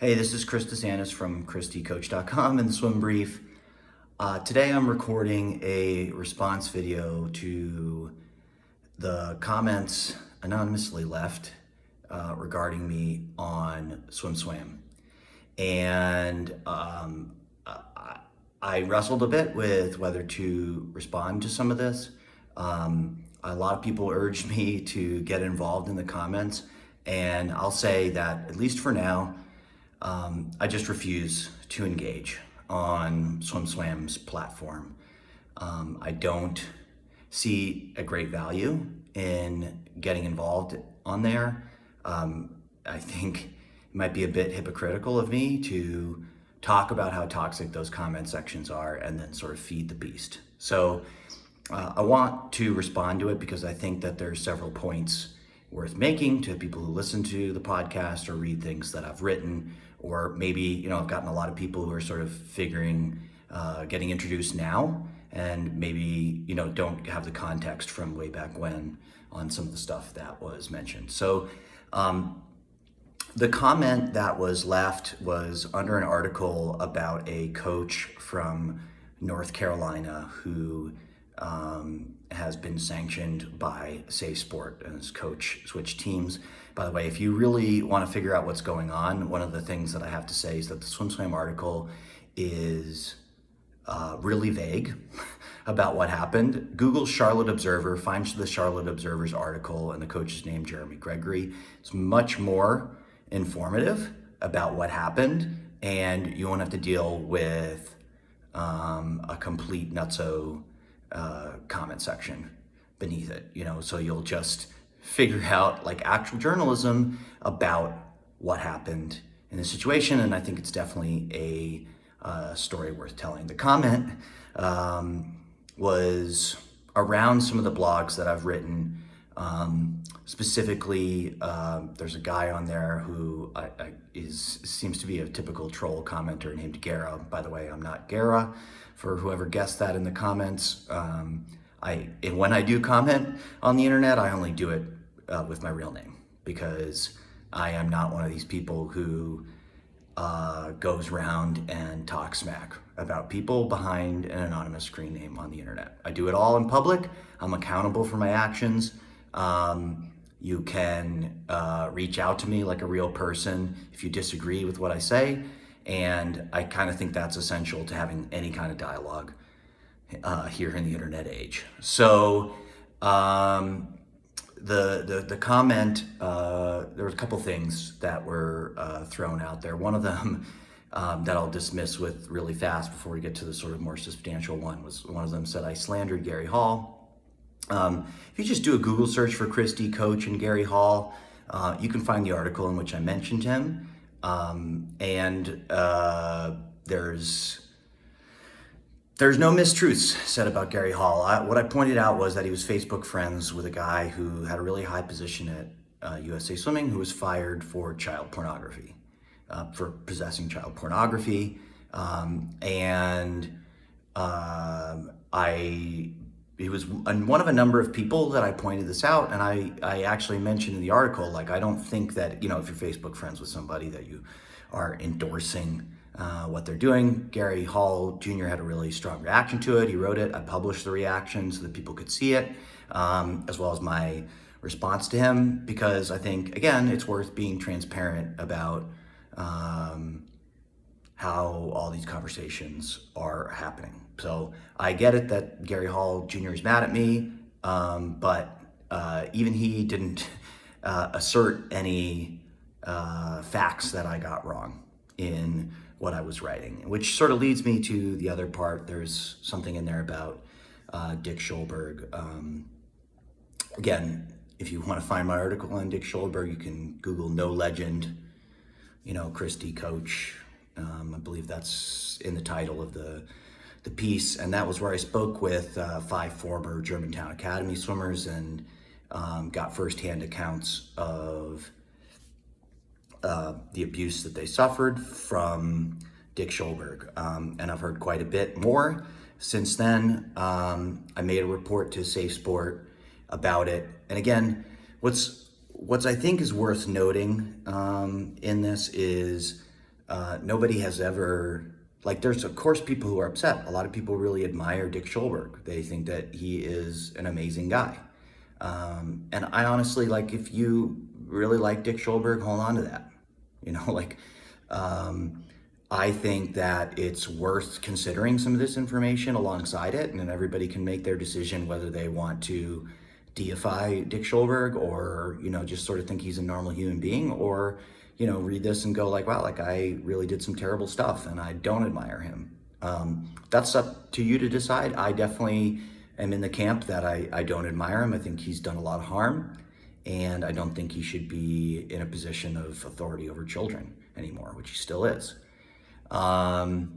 Hey, this is Chris DeSantis from ChristyCoach.com and the Swim Brief. Today I'm recording a response video to the comments anonymously left regarding me on Swimswam. And I wrestled a bit with whether to respond to some of this. A lot of people urged me to get involved in the comments, and I'll say that, at least for now, I just refuse to engage on Swimswam's platform. I don't see a great value in getting involved on there. I think it might be a bit hypocritical of me to talk about how toxic those comment sections are and then sort of feed the beast. So I want to respond to it because I think that there's several points worth making to people who listen to the podcast or read things that I've written, or maybe, I've gotten a lot of people who are sort of getting introduced now, and maybe, don't have the context from way back when on some of the stuff that was mentioned. So the comment that was left was under an article about a coach from North Carolina who has been sanctioned by Safesport, and his coach switched teams. By the way, if you really want to figure out what's going on, one of the things that I have to say is that the Swimswam article is really vague about what happened. Google Charlotte Observer, finds the Charlotte Observer's article, and the coach's name, Jeremy Gregory. It's much more informative about what happened, and you won't have to deal with a complete nutso comment section beneath it, so you'll just figure out like actual journalism about what happened in the situation, and I think it's definitely a story worth telling. The comment was around some of the blogs that I've written. Specifically, there's a guy on there who seems to be a typical troll commenter named Gara. By the way, I'm not Gara, for whoever guessed that in the comments. When I do comment on the internet, I only do it with my real name, because I am not one of these people who goes around and talks smack about people behind an anonymous screen name on the internet. I do it all in public. I'm accountable for my actions. You can reach out to me like a real person if you disagree with what I say, and I kind of think that's essential to having any kind of dialogue here in the internet age. So the comment, there were a couple things that were thrown out there. One of them that I'll dismiss with really fast before we get to the sort of more substantial one was, one of them said I slandered Gary Hall. If you just do a Google search for Christy, Coach, and Gary Hall, you can find the article in which I mentioned him. There's no mistruths said about Gary Hall. What I pointed out was that he was Facebook friends with a guy who had a really high position at USA Swimming, who was fired for child pornography, for possessing child pornography. He was one of a number of people that I pointed this out, and I actually mentioned in the article, like, I don't think that, if you're Facebook friends with somebody, that you are endorsing what they're doing. Gary Hall Jr. had a really strong reaction to it. He wrote it. I published the reaction so that people could see it, as well as my response to him, because I think, again, it's worth being transparent about how all these conversations are happening. So I get it that Gary Hall Jr. is mad at me, but even he didn't assert any facts that I got wrong in what I was writing, which sort of leads me to the other part. There's something in there about Dick Schulberg. Again, if you want to find my article on Dick Schulberg, you can Google "No Legend," Christy, Coach. I believe that's in the title of the piece, and that was where I spoke with 5 former Germantown Academy swimmers and got firsthand accounts of the abuse that they suffered from Dick Schulberg. And I've heard quite a bit more since then. I made a report to Safesport about it. And again, what's I think is worth noting in this is nobody has ever, like, there's of course people who are upset. A lot of people really admire Dick Schulberg. They think that he is an amazing guy. And I honestly, like, if you really like Dick Schulberg, hold on to that. You know, like, I think that it's worth considering some of this information alongside it, and then everybody can make their decision whether they want to deify Dick Schulberg or, just sort of think he's a normal human being, or, read this and go like, wow, like I really did some terrible stuff and I don't admire him. That's up to you to decide. I definitely am in the camp that I don't admire him. I think he's done a lot of harm, and I don't think he should be in a position of authority over children anymore, which he still is. But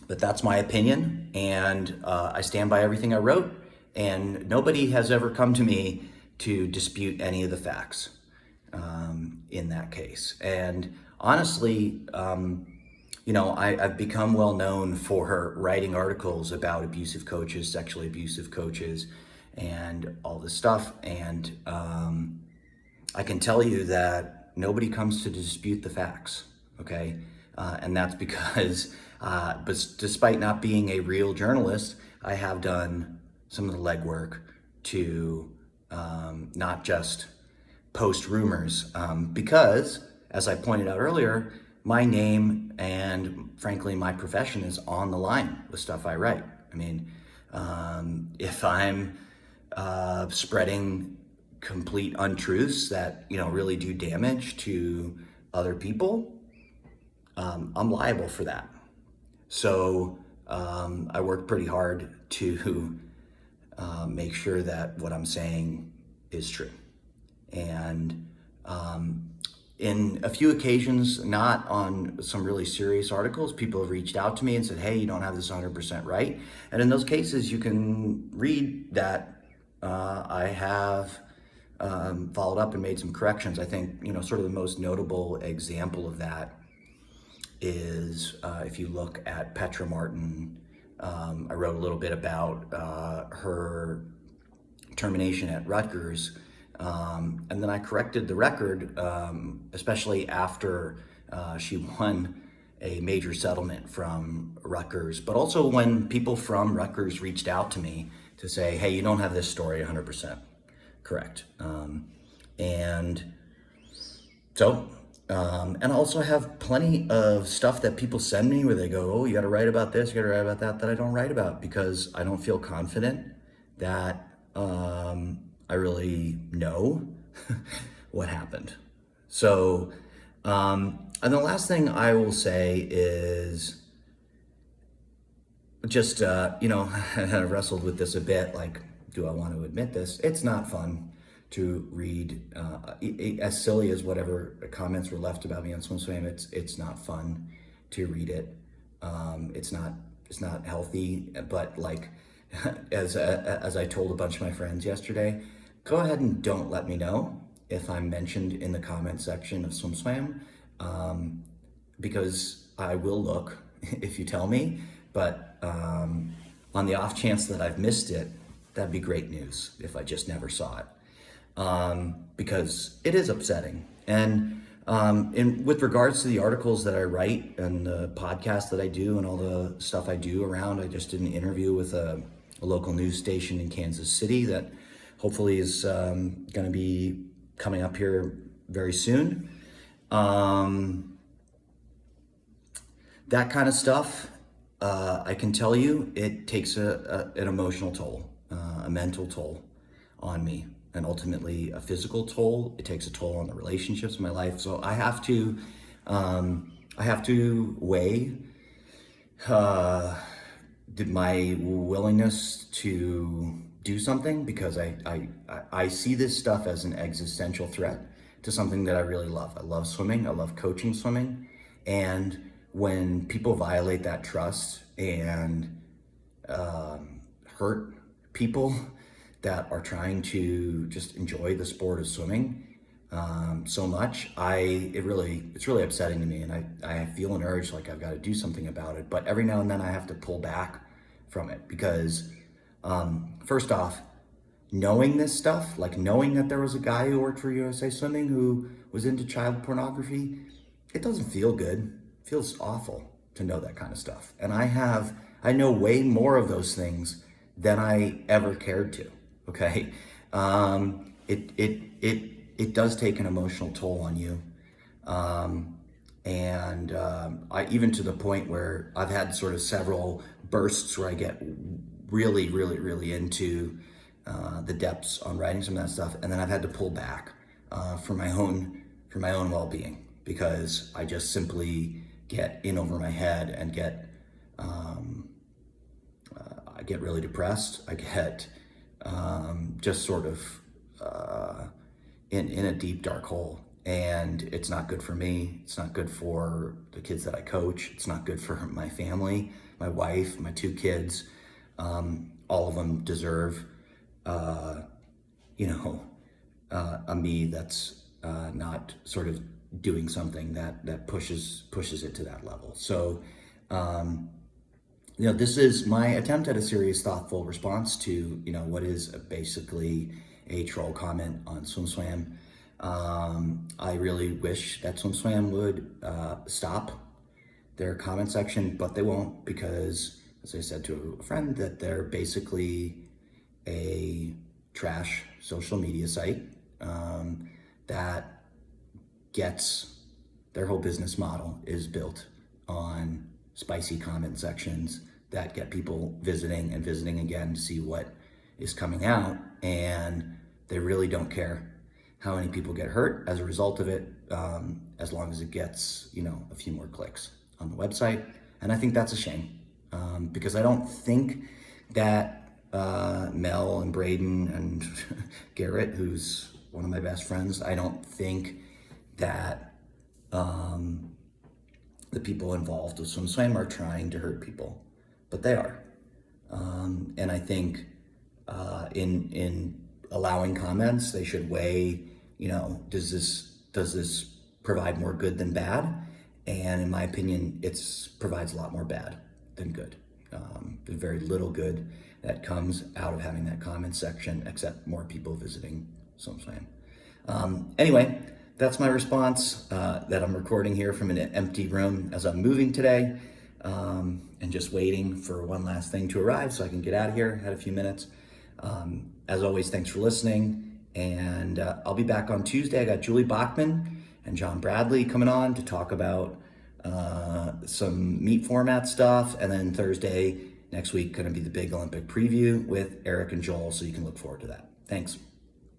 that's my opinion, and I stand by everything I wrote, and nobody has ever come to me to dispute any of the facts in that case. And honestly, I've become well known for writing articles about abusive coaches, sexually abusive coaches, and all this stuff. And I can tell you that nobody comes to dispute the facts, okay? And that's because, but despite not being a real journalist, I have done some of the legwork to not just post rumors, because, as I pointed out earlier, my name and frankly my profession is on the line with stuff I write. I mean, if I'm spreading complete untruths that really do damage to other people, I'm liable for that. So I work pretty hard to make sure that what I'm saying is true. And in a few occasions, not on some really serious articles, people have reached out to me and said, hey, you don't have this 100% right. And in those cases, you can read that I have followed up and made some corrections. I think, sort of the most notable example of that is if you look at Petra Martin. I wrote a little bit about her termination at Rutgers, and then I corrected the record, especially after she won a major settlement from Rutgers, but also when people from Rutgers reached out to me to say, hey, you don't have this story 100% correct. And I also have plenty of stuff that people send me where they go, oh, you got to write about this, you got to write about that I don't write about, because I don't feel confident that I really know what happened. So, and the last thing I will say is just, I wrestled with this a bit, like, do I want to admit this? It's not fun to read, as silly as whatever comments were left about me on Swimswam. It's not fun to read it. It's not healthy. But like, as I told a bunch of my friends yesterday, go ahead and don't let me know if I'm mentioned in the comment section of Swimswam, because I will look if you tell me. But on the off chance that I've missed it, that'd be great news if I just never saw it. Because it is upsetting. And with regards to the articles that I write and the podcast that I do and all the stuff I do around, I just did an interview with a local news station in Kansas City that hopefully is going to be coming up here very soon. That kind of stuff, I can tell you, it takes an emotional toll, a mental toll on me, and ultimately a physical toll. It takes a toll on the relationships in my life. So I have to weigh my willingness to do something, because I see this stuff as an existential threat to something that I really love. I love swimming. I love coaching swimming. And when people violate that trust and hurt people that are trying to just enjoy the sport of swimming so much, it's really upsetting to me, and I feel an urge like I've got to do something about it. But every now and then I have to pull back from it, because first off, knowing this stuff, like knowing that there was a guy who worked for USA Swimming who was into child pornography, it doesn't feel good. feels awful to know that kind of stuff. And I know way more of those things than I ever cared to. Okay. It does take an emotional toll on you. Um, I even to the point where I've had sort of several bursts where I get really, really, really into the depths on writing some of that stuff, and then I've had to pull back for my own well-being, because I just simply get in over my head and I get really depressed. I get just sort of in a deep dark hole, and it's not good for me. It's not good for the kids that I coach. It's not good for my family, my wife, my two kids. All of them deserve, you know, a me that's not sort of doing something that pushes it to that level. So, this is my attempt at a serious, thoughtful response to, what is basically a troll comment on Swimswam. I really wish that Swimswam would stop their comment section, but they won't, because, as I said to a friend, that they're basically a trash social media site that gets their whole business model is built on spicy comment sections that get people visiting and visiting again to see what is coming out, and they really don't care how many people get hurt as a result of it, as long as it gets a few more clicks on the website. And I think that's a shame, because I don't think that Mel and Braden and Garrett, who's one of my best friends, I don't think that the people involved with Swimswam are trying to hurt people, but they are. And I think in allowing comments, they should weigh, does this provide more good than bad? And in my opinion, it provides a lot more bad than good. There's very little good that comes out of having that comment section, except more people visiting Swimswam. Anyway, that's my response that I'm recording here from an empty room as I'm moving today, and just waiting for one last thing to arrive so I can get out of here. Had a few minutes. As always, thanks for listening, and I'll be back on Tuesday. I got Julie Bachman and John Bradley coming on to talk about some meet format stuff, and then Thursday next week going to be the big Olympic preview with Eric and Joel, so you can look forward to that. Thanks.